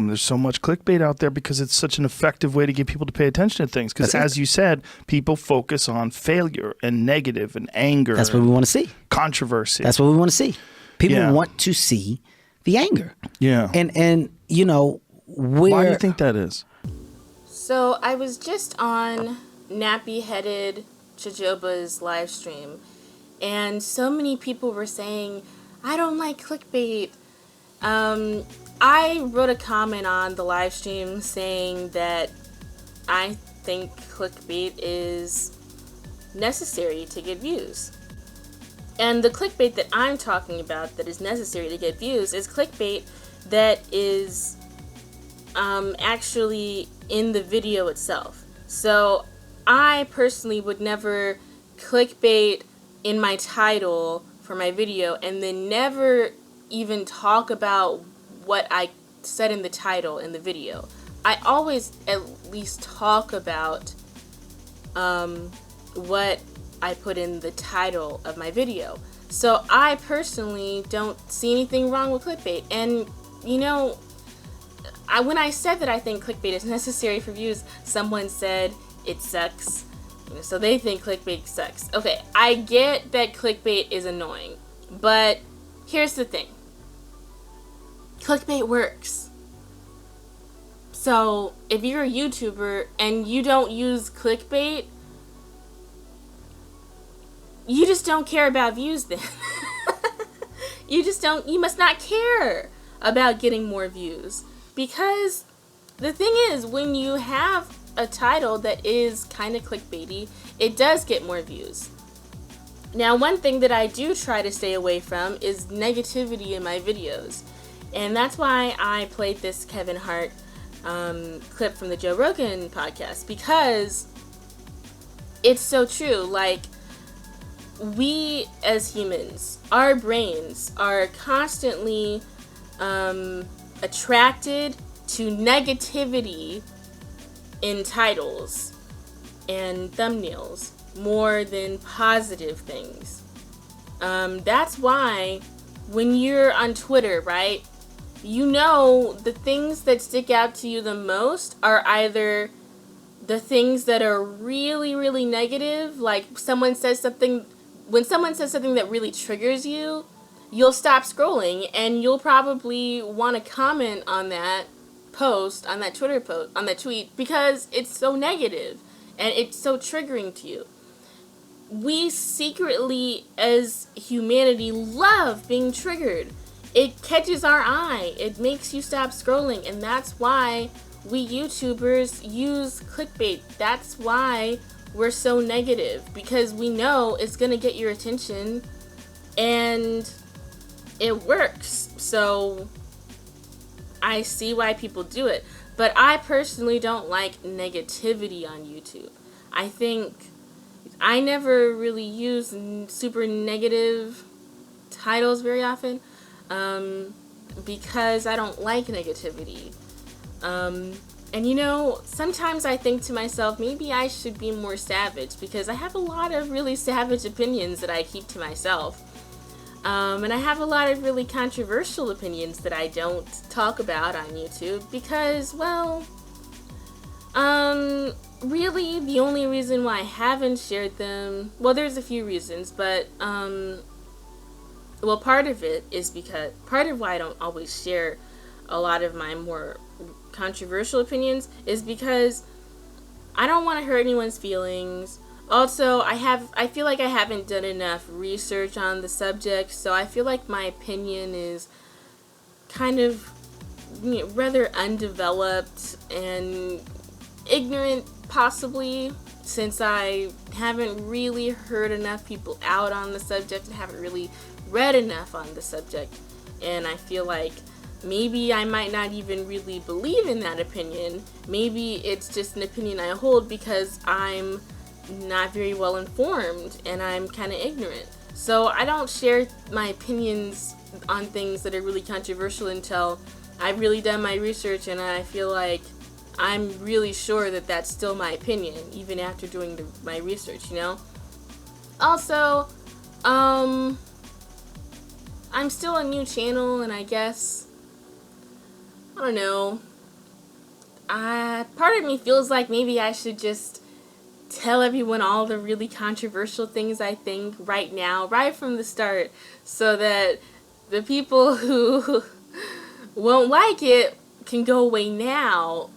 There's so much clickbait out there because it's such an effective way to get people to pay attention to things. Because as you said, people focus on failure and negative and anger. That's what we want to see. Controversy. That's what we want to see. People want to see the anger. Yeah. And you know, why do you think that is? So I was just on Nappy-Headed Chijoba's live stream, and so many people were saying, I don't like clickbait. I wrote a comment on the live stream saying that I think clickbait is necessary to get views. And the clickbait that I'm talking about that is necessary to get views is clickbait that is actually in the video itself. So I personally would never clickbait in my title for my video and then never even talk about what I said in the title in the video. I always at least talk about what I put in the title of my video. So I personally don't see anything wrong with clickbait. And you know, when I said that I think clickbait is necessary for views, someone said it sucks. So they think clickbait sucks. Okay, I get that clickbait is annoying, but here's the thing. Clickbait works. So if you're a YouTuber and you don't use clickbait, you just don't care about views then. You must not care about getting more views. Because the thing is, when you have a title that is kind of clickbaity, it does get more views. Now, one thing that I do try to stay away from is negativity in my videos. And that's why I played this Kevin Hart clip from the Joe Rogan podcast, because it's so true. Like, we as humans, our brains are constantly attracted to negativity in titles and thumbnails more than positive things. That's why when you're on Twitter, right, you know the things that stick out to you the most are either the things that are really, really negative, like when someone says something that really triggers you, you'll stop scrolling and you'll probably want to comment on that post, on that Twitter post, on that tweet, because it's so negative and it's so triggering to you. We secretly, as humanity, love being triggered. It catches our eye. It makes you stop scrolling, and that's why we YouTubers use clickbait. That's why we're so negative, because we know it's gonna get your attention and it works. So I see why people do it, but I personally don't like negativity on YouTube. I think I never really use super negative titles very often because I don't like negativity. And you know, sometimes I think to myself, maybe I should be more savage, because I have a lot of really savage opinions that I keep to myself. And I have a lot of really controversial opinions that I don't talk about on YouTube because, well, really the only reason why I haven't shared them, well, there's a few reasons, but, well, part of why I don't always share a lot of my more controversial opinions is because I don't want to hurt anyone's feelings. Also, I feel like I haven't done enough research on the subject, so I feel like my opinion is kind of, you know, rather undeveloped and ignorant, possibly, since I haven't really heard enough people out on the subject and haven't really read enough on the subject. And I feel like maybe I might not even really believe in that opinion. Maybe it's just an opinion I hold because I'm not very well informed and I'm kind of ignorant. So I don't share my opinions on things that are really controversial until I've really done my research and I feel like I'm really sure that that's still my opinion, even after doing my research, you know? Also, I'm still a new channel, and I guess, I don't know, part of me feels like maybe I should just tell everyone all the really controversial things I think right now, right from the start, so that the people who won't like it can go away now.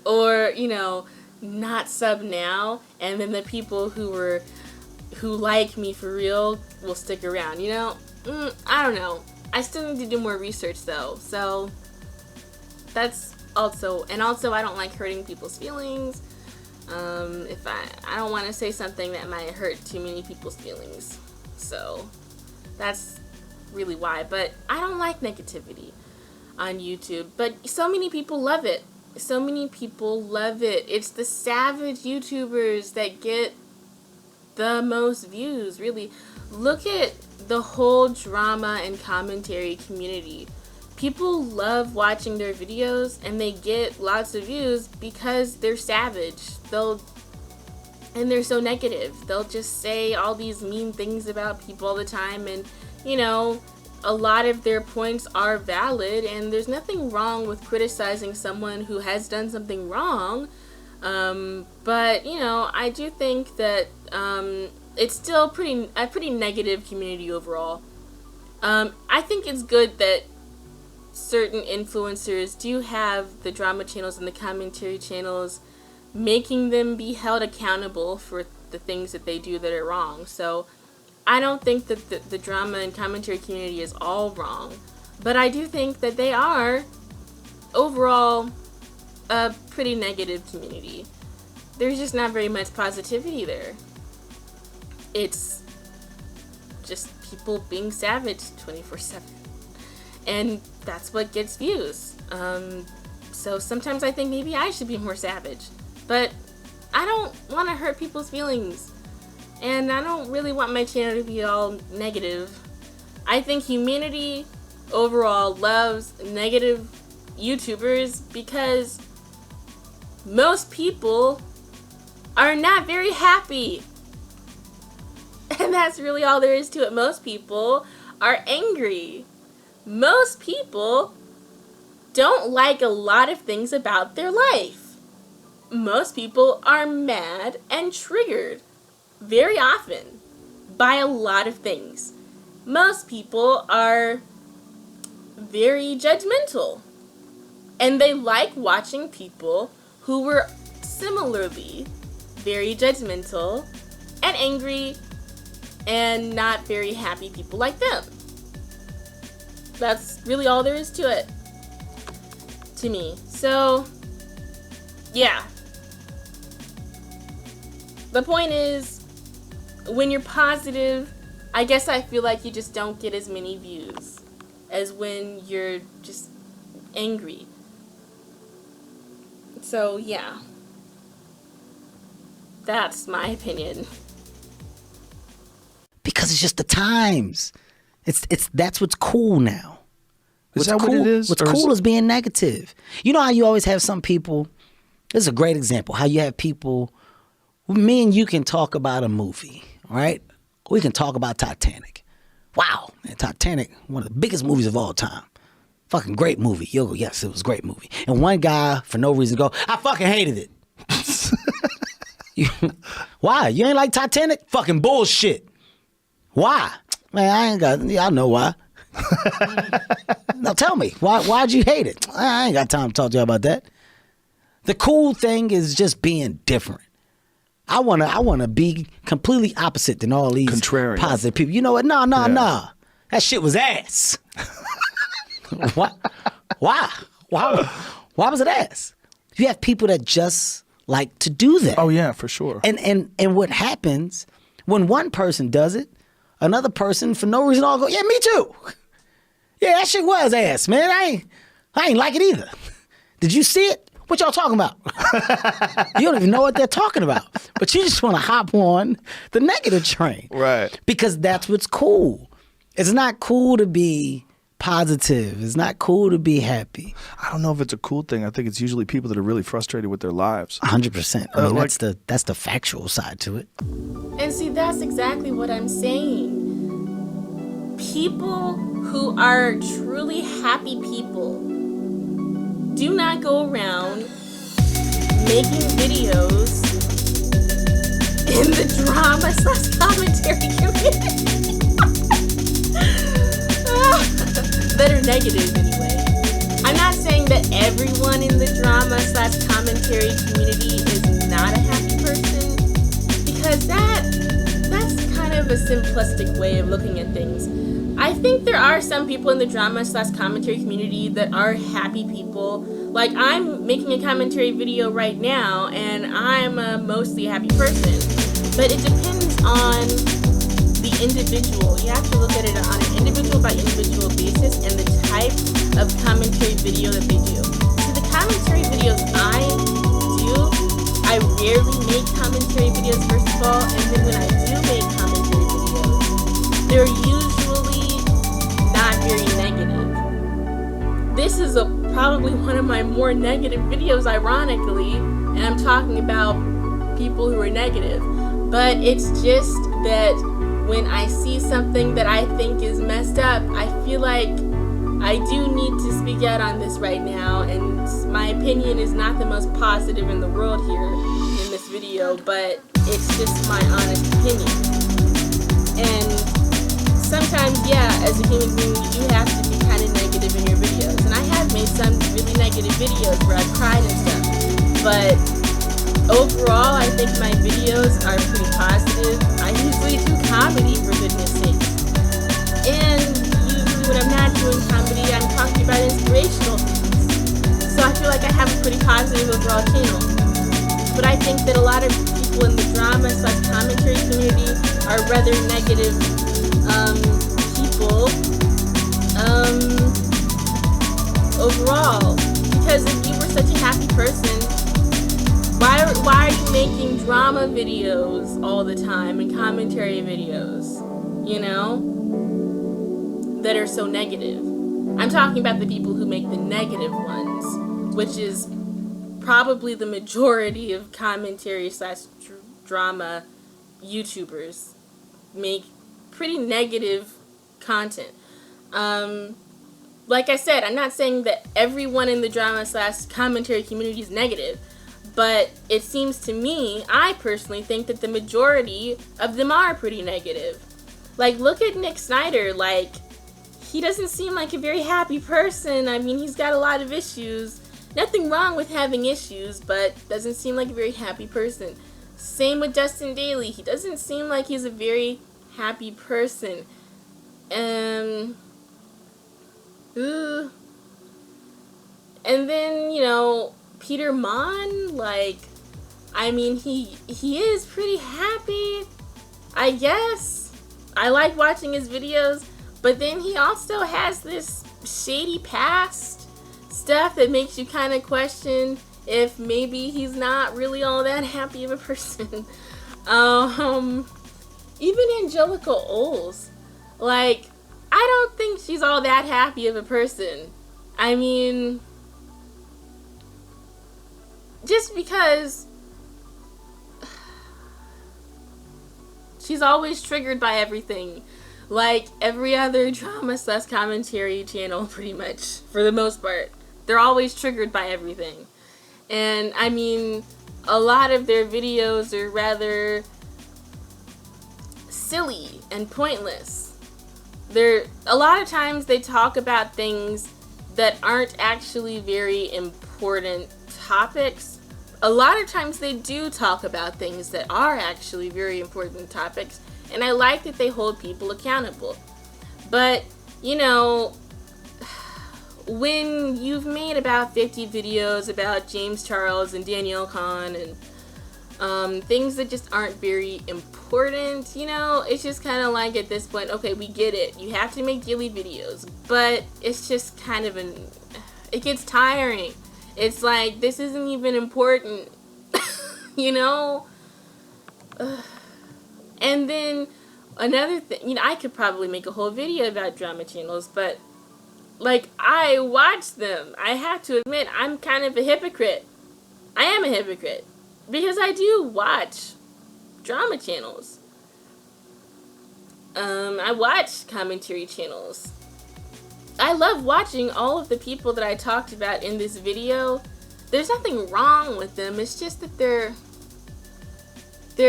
Or, not sub now, and then the people who like me for real will stick around, I don't know. I still need to do more research though, so that's also I don't like hurting people's feelings. If I don't want to say something that might hurt too many people's feelings, so that's really why. But I don't like negativity on YouTube, but so many people love it. So many people love it. It's the savage YouTubers that get the most views, really. Look at the whole drama and commentary community. People love watching their videos and they get lots of views because they're savage. And they're so negative. They'll just say all these mean things about people all the time, and a lot of their points are valid, and there's nothing wrong with criticizing someone who has done something wrong. But I do think that it's still a pretty negative community overall. I think it's good that certain influencers do have the drama channels and the commentary channels, making them be held accountable for the things that they do that are wrong. So I don't think that the drama and commentary community is all wrong, but I do think that they are overall a pretty negative community. There's just not very much positivity there. It's just people being savage 24/7, and that's what gets views. So sometimes I think maybe I should be more savage, but I don't want to hurt people's feelings. And I don't really want my channel to be all negative. I think humanity overall loves negative YouTubers because most people are not very happy. And that's really all there is to it. Most people are angry. Most people don't like a lot of things about their life. Most people are mad and triggered very often by a lot of things. Most people are very judgmental, and they like watching people who were similarly very judgmental and angry and not very happy people like them. That's really all there is to it, to me. So yeah, the point is, when you're positive, I guess I feel like you just don't get as many views as when you're just angry. So yeah, that's my opinion. Because it's just the times. That's what's cool now. Is that what it is? What's cool is being negative. You know how you always have some people. This is a great example. How you have people. Me and you can talk about a movie, right? We can talk about Titanic. Wow, man, Titanic, one of the biggest movies of all time. Fucking great movie. You'll go, yes, it was a great movie. And one guy, for no reason, go, I fucking hated it. Why? You ain't like Titanic? Fucking bullshit. Why? Man, I know why. Now tell me, why'd you hate it? I ain't got time to talk to you about that. The cool thing is just being different. I wanna be completely opposite than all these contrarian positive people. You know what? Nah. That shit was ass. Why? Why was it ass? You have people that just like to do that. Oh yeah, for sure. And what happens when one person does it, another person for no reason all go, yeah, me too. Yeah, that shit was ass, man. I ain't like it either. Did you see it? What y'all talking about? You don't even know what they're talking about. But you just want to hop on the negative train. Right. Because that's what's cool. It's not cool to be positive. It's not cool to be happy. I don't know if it's a cool thing. I think it's usually people that are really frustrated with their lives. 100%. I mean, that's the factual side to it. And see, that's exactly what I'm saying. People who are truly happy people do not go around making videos in the drama/commentary community that are negative anyway. I'm not saying that everyone in the drama/commentary community is not a happy person, because that's kind of a simplistic way of looking at things. I think there are some people in the drama/commentary community that are happy people. Like, I'm making a commentary video right now, and I'm a mostly happy person. But it depends on the individual. You have to look at it on an individual by individual basis and the type of commentary video that they do. So the commentary videos I do, I rarely make commentary videos, first of all, and then when I do make commentary videos, they're usually not very negative. This is probably one of my more negative videos, ironically, and I'm talking about people who are negative. But it's just that when I see something that I think is messed up, I feel like I do need to speak out on this right now, and my opinion is not the most positive in the world here in this video, but it's just my honest opinion. And sometimes, yeah, as a human being, you do have to be kind of negative in your videos. And I have made some really negative videos where I've cried and stuff. But overall, I think my videos are pretty positive. I usually do comedy, for goodness sake. And usually when I'm not doing comedy, I'm talking about inspirational things. So I feel like I have a pretty positive overall channel. But I think that a lot of people in the drama/commentary community are rather negative people overall. Because if you were such a happy person, why are you making drama videos all the time and commentary videos, that are so negative? I'm talking about the people who make the negative ones, which is probably the majority of commentary/drama YouTubers make pretty negative content. Like I said, I'm not saying that everyone in the drama/commentary community is negative, but it seems to me, I personally think that the majority of them are pretty negative. Like, look at Nick Snyder. Like, he doesn't seem like a very happy person. I mean, he's got a lot of issues. Nothing wrong with having issues, but doesn't seem like a very happy person. Same with Justin Daly. He doesn't seem like he's a very happy person. And then, Peter Mon, like, I mean, he is pretty happy, I guess. I like watching his videos, but then he also has this shady past stuff that makes you kind of question if maybe he's not really all that happy of a person. Even Angelica Oles, like, I don't think she's all that happy of a person. I mean, just because she's always triggered by everything, like every other drama/commentary channel, pretty much, for the most part. They're always triggered by everything. And I mean, a lot of their videos are rather silly and pointless. A lot of times they talk about things that aren't actually very important topics. A lot of times they do talk about things that are actually very important topics, and I like that they hold people accountable. But, when you've made about 50 videos about James Charles and Danielle Kahn and things that just aren't very important, it's just kind of like, at this point, okay, we get it. You have to make daily videos, but it's just kind of it gets tiring. It's like, this isn't even important, And then another thing, I could probably make a whole video about drama channels, but like, I watch them. I have to admit, I'm kind of a hypocrite. I am a hypocrite because I do watch drama channels. I watch commentary channels. I love watching all of the people that I talked about in this video. There's nothing wrong with them. It's just that they're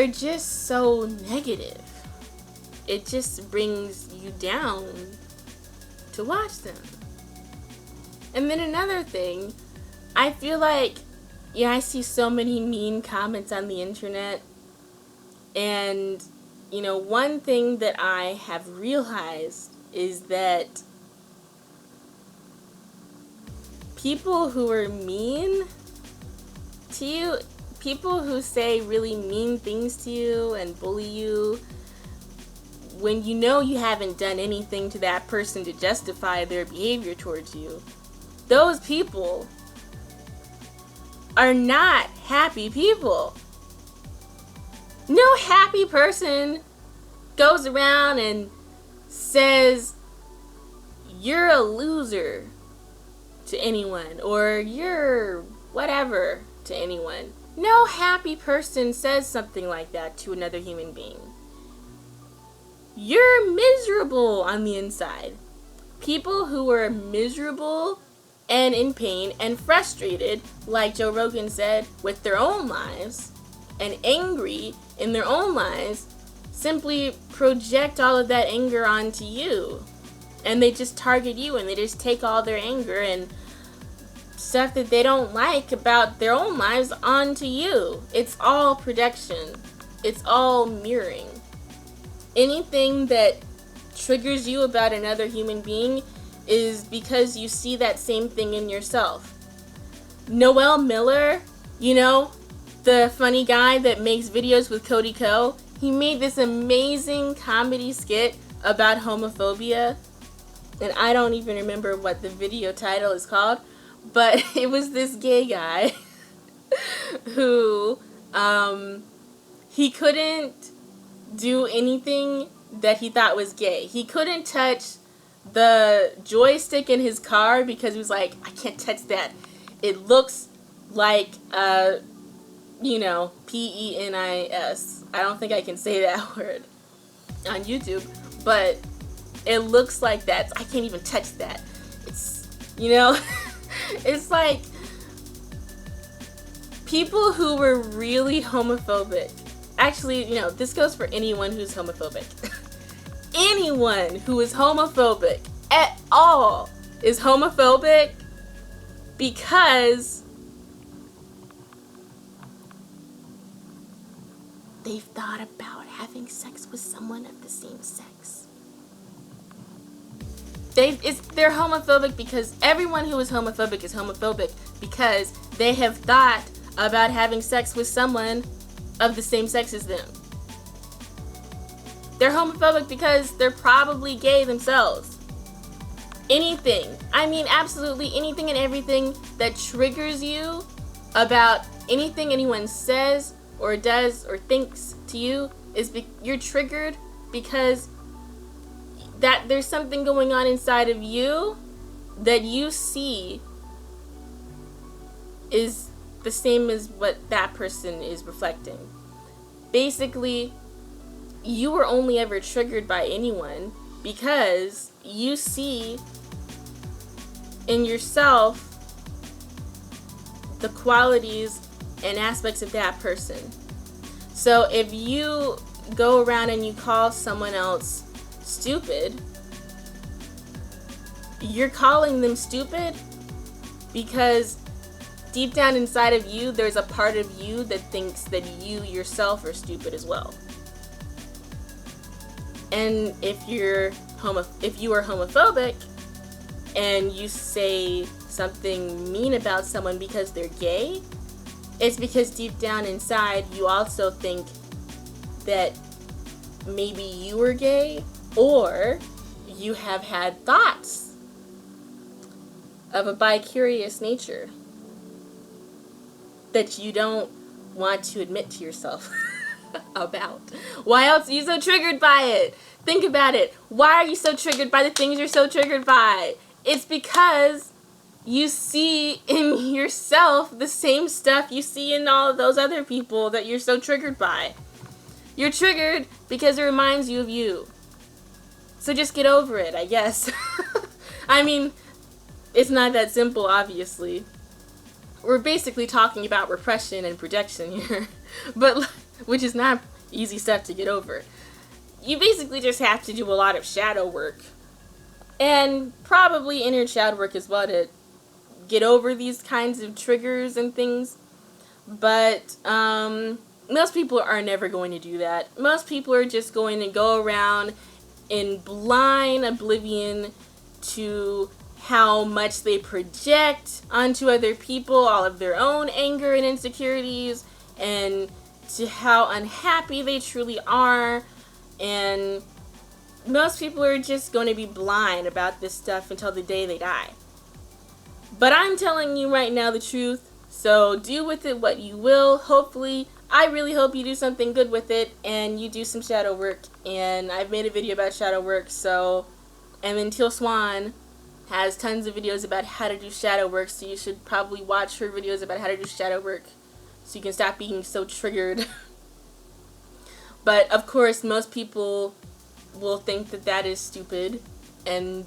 just so negative. It just brings you down to watch them. And then another thing, I feel like, I see so many mean comments on the internet. And, one thing that I have realized is that people who are mean to you, people who say really mean things to you and bully you, when you know you haven't done anything to that person to justify their behavior towards you, those people are not happy people. No happy person goes around and says you're a loser to anyone, or you're whatever to anyone. No happy person says something like that to another human being. You're miserable on the inside. People who are miserable and in pain and frustrated, like Joe Rogan said, with their own lives, and angry in their own lives, simply project all of that anger onto you. And they just target you, and they just take all their anger and stuff that they don't like about their own lives onto you. It's all projection. It's all mirroring. Anything that triggers you about another human being is because you see that same thing in yourself. Noel Miller, the funny guy that makes videos with Cody Ko, he made this amazing comedy skit about homophobia. And I don't even remember what the video title is called, but it was this gay guy who, he couldn't do anything that he thought was gay. He couldn't touch the joystick in his car because he was like, I can't touch that. It looks like, penis. I don't think I can say that word on YouTube, but it looks like that. I can't even touch that. It's, it's like people who were really homophobic. Actually, this goes for anyone who's homophobic. Anyone who is homophobic at all is homophobic because they've thought about having sex with someone of the same sex. They're homophobic because everyone who is homophobic because they have thought about having sex with someone of the same sex as them. They're homophobic because they're probably gay themselves. Absolutely anything and everything that triggers you about anything anyone says or does or thinks to you you're triggered because that there's something going on inside of you that you see is the same as what that person is reflecting. Basically, you were only ever triggered by anyone because you see in yourself the qualities and aspects of that person. So if you go around and you call someone else stupid, you're calling them stupid because deep down inside of you, there's a part of you that thinks that you yourself are stupid as well. And if you are homophobic and you say something mean about someone because they're gay, it's because deep down inside you also think that maybe you were gay, or you have had thoughts of a bi-curious nature that you don't want to admit to yourself about. Why else are you so triggered by it? Think about it. Why are you so triggered by the things you're so triggered by? It's because you see in yourself the same stuff you see in all of those other people that you're so triggered by. You're triggered because it reminds you of you. So just get over it, I guess. I mean, it's not that simple, obviously. We're basically talking about repression and projection here, but which is not easy stuff to get over. You basically just have to do a lot of shadow work, and probably inner shadow work as well to get over these kinds of triggers and things. But most people are never going to do that. Most people are just going to go around in blind oblivion to how much they project onto other people, all of their own anger and insecurities, and to how unhappy they truly are. And most people are just going to be blind about this stuff until the day they die. But I'm telling you right now the truth, so do with it what you will. Hopefully, I really hope you do something good with it and you do some shadow work. And I've made a video about shadow work, so, and then Teal Swan has tons of videos about how to do shadow work, so you should probably watch her videos about how to do shadow work so you can stop being so triggered. But of course, most people will think that that is stupid, and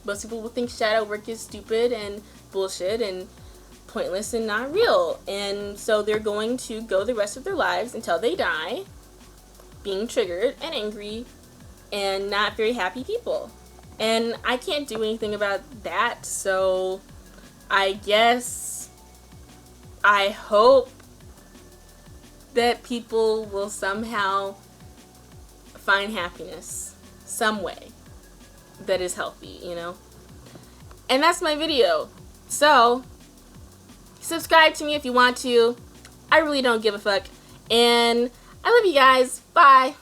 most people will think shadow work is stupid and bullshit and pointless and not real. And so they're going to go the rest of their lives until they die being triggered and angry and not very happy people. And I can't do anything about that, so I guess I hope that people will somehow find happiness some way that is healthy, you know? And that's my video. So, subscribe to me if you want to. I really don't give a fuck. And I love you guys. Bye.